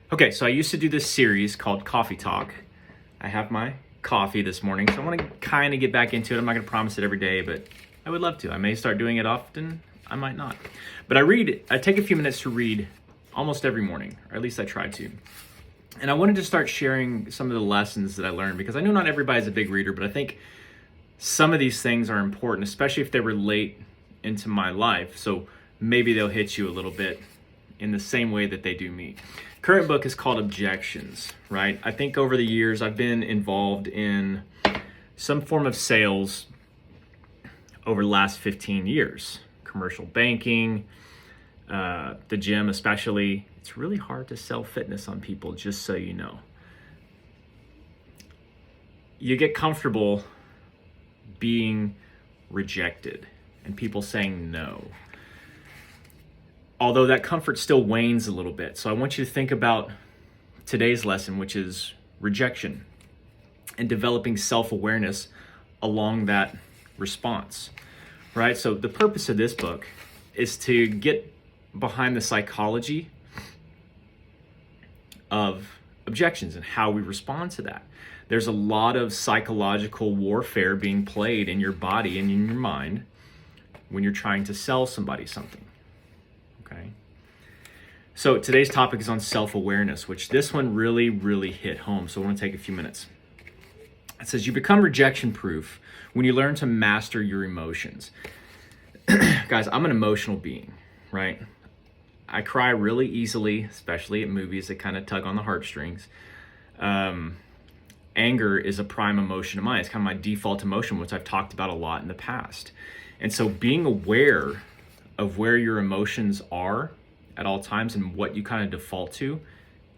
Okay, so I used to do this series called Coffee Talk. I have my coffee this morning, so I want to kind of get back into it. I'm not going to promise it every day, but I would love to. I may start doing it often, I might not. But I take a few minutes to read almost every morning, or at least I try to. And I wanted to start sharing some of the lessons that I learned, because I know not everybody's a big reader, but I think some of these things are important, especially if they relate into my life. So maybe they'll hit you a little bit in the same way that they do me. Current book is called Rejections, right? I think over the years I've been involved in some form of sales over the last 15 years. Commercial banking, the gym especially. It's really hard to sell fitness on people, just so you know. You get comfortable being rejected and people saying no. Although that comfort still wanes a little bit. So I want you to think about today's lesson, which is rejection, and developing self-awareness along that response, right? So the purpose of this book is to get behind the psychology of objections and how we respond to that. There's a lot of psychological warfare being played in your body and in your mind when you're trying to sell somebody something. Okay. So today's topic is on self-awareness, which this one really hit home. So I want to take a few minutes. It says, you become rejection-proof when you learn to master your emotions. Guys, I'm an emotional being, right? I cry really easily, especially at movies that kind of tug on the heartstrings. Anger is a prime emotion of mine. It's kind of my default emotion, which I've talked about a lot in the past. And so being aware of where your emotions are at all times and what you kind of default to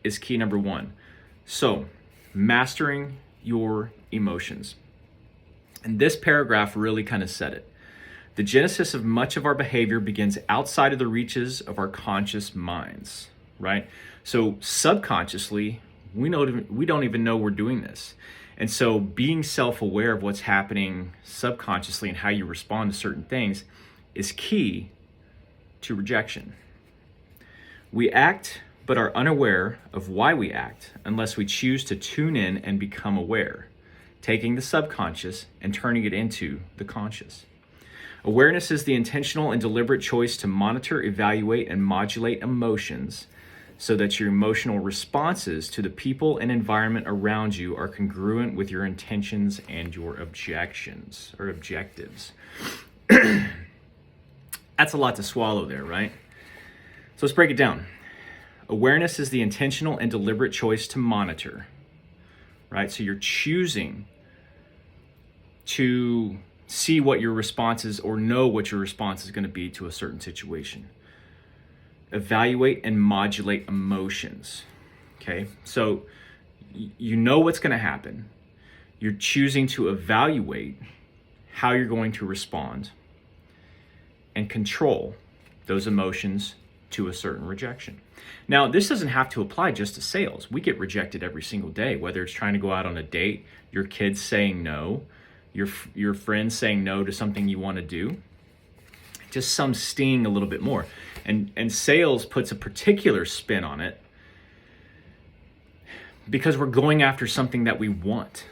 is key number one. So mastering your emotions. And this paragraph really kind of said it. The genesis of much of our behavior begins outside of the reaches of our conscious minds, right? So subconsciously, we don't even know we're doing this. And so being self-aware of what's happening subconsciously and how you respond to certain things is key to rejection. We act but are unaware of why we act unless we choose to tune in and become aware, taking the subconscious and turning it into the conscious. Awareness is the intentional and deliberate choice to monitor, evaluate, and modulate emotions so that your emotional responses to the people and environment around you are congruent with your intentions and your objectives. That's a lot to swallow there, right? So let's break it down. Awareness is the intentional and deliberate choice to monitor, right? So you're choosing to see what your response is or know what your response is going to be to a certain situation. Evaluate and modulate emotions, okay? So you know what's going to happen. You're choosing to evaluate how you're going to respond and control those emotions to a certain rejection. Now, this doesn't have to apply just to sales. We get rejected every single day, whether it's trying to go out on a date, your kids saying no, your friends saying no to something you want to do. Just some sting a little bit more. And sales puts a particular spin on it because we're going after something that we want,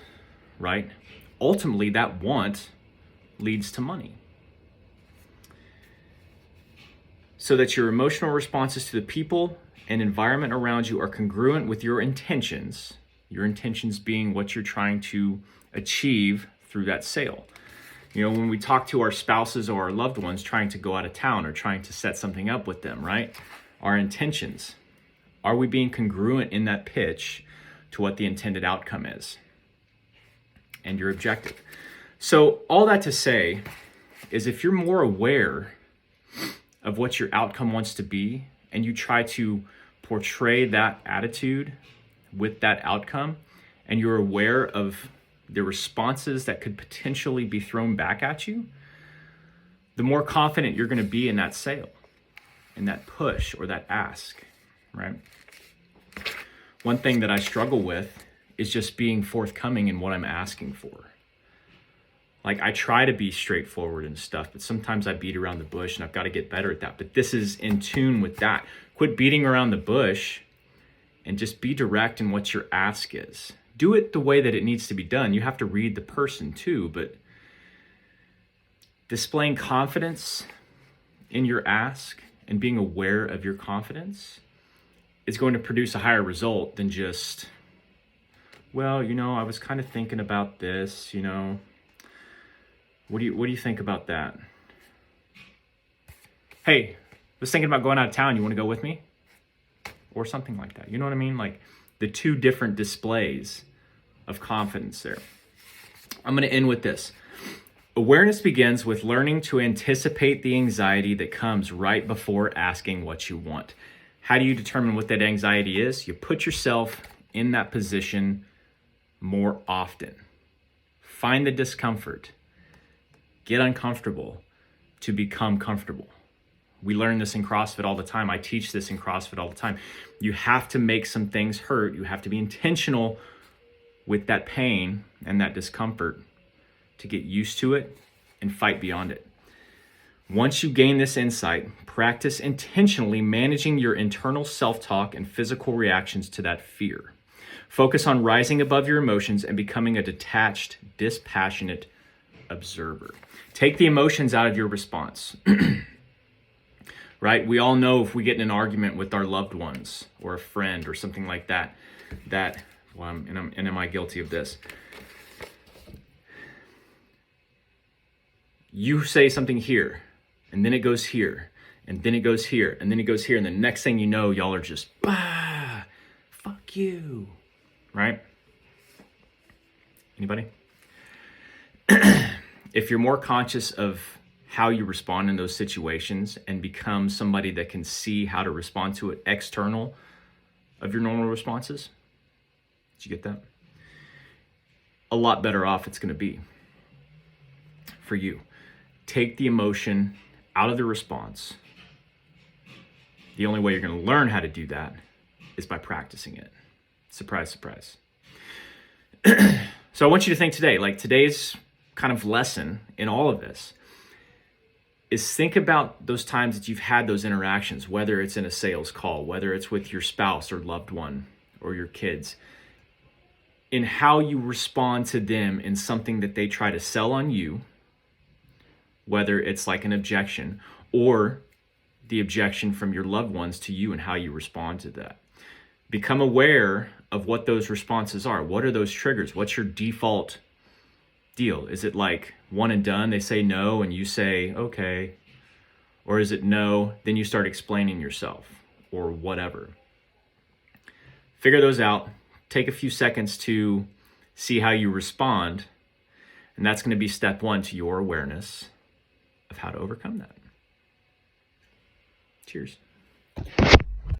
right? Ultimately, that want leads to money. So that your emotional responses to the people and environment around you are congruent with your intentions being what you're trying to achieve through that sale. You know, when we talk to our spouses or our loved ones trying to go out of town or trying to set something up with them, right? Our intentions. Are we being congruent in that pitch to what the intended outcome is and your objective? So all that to say is if you're more aware of what your outcome wants to be and you try to portray that attitude with that outcome and you're aware of the responses that could potentially be thrown back at you, the more confident you're going to be in that sale, in that push or that ask, right? One thing that I struggle with is just being forthcoming in what I'm asking for. Like, I try to be straightforward and stuff, but sometimes I beat around the bush, and I've got to get better at that. But this is in tune with that. Quit beating around the bush and just be direct in what your ask is. Do it the way that it needs to be done. You have to read the person too, but displaying confidence in your ask and being aware of your confidence is going to produce a higher result than just, well, I was kind of thinking about this, what do you think about that? Hey, I was thinking about going out of town. You want to go with me? Or something like that. You know what I mean? Like the two different displays of confidence there. I'm going to end with this. Awareness begins with learning to anticipate the anxiety that comes right before asking what you want. How do you determine what that anxiety is? You put yourself in that position more often. Find the discomfort. Get uncomfortable to become comfortable. We learn this in CrossFit all the time. I teach this in CrossFit all the time. You have to make some things hurt. You have to be intentional with that pain and that discomfort to get used to it and fight beyond it. Once you gain this insight, practice intentionally managing your internal self-talk and physical reactions to that fear. Focus on rising above your emotions and becoming a detached, dispassionate observer. Take the emotions out of your response. Right? We all know if we get in an argument with our loved ones or a friend or something like that, am I guilty of this? You say something here, and then it goes here, and then it goes here, and then it goes here, and the next thing you know, y'all are just, fuck you, right? Anybody? If you're more conscious of how you respond in those situations and become somebody that can see how to respond to it external of your normal responses, did you get that? A lot better off it's going to be for you. Take the emotion out of the response. The only way you're going to learn how to do that is by practicing it. Surprise, surprise. So I want you to think today, like today's kind of lesson in all of this is think about those times that you've had those interactions, whether it's in a sales call, whether it's with your spouse or loved one or your kids, in how you respond to them in something that they try to sell on you, whether it's like an objection or the objection from your loved ones to you and how you respond to that. Become aware of what those responses are. What are those triggers? What's your default deal? Is it like one and done? They say no and you say, okay. Or is it no, then you start explaining yourself or whatever. Figure those out. Take a few seconds to see how you respond. And that's going to be step one to your awareness of how to overcome that. Cheers.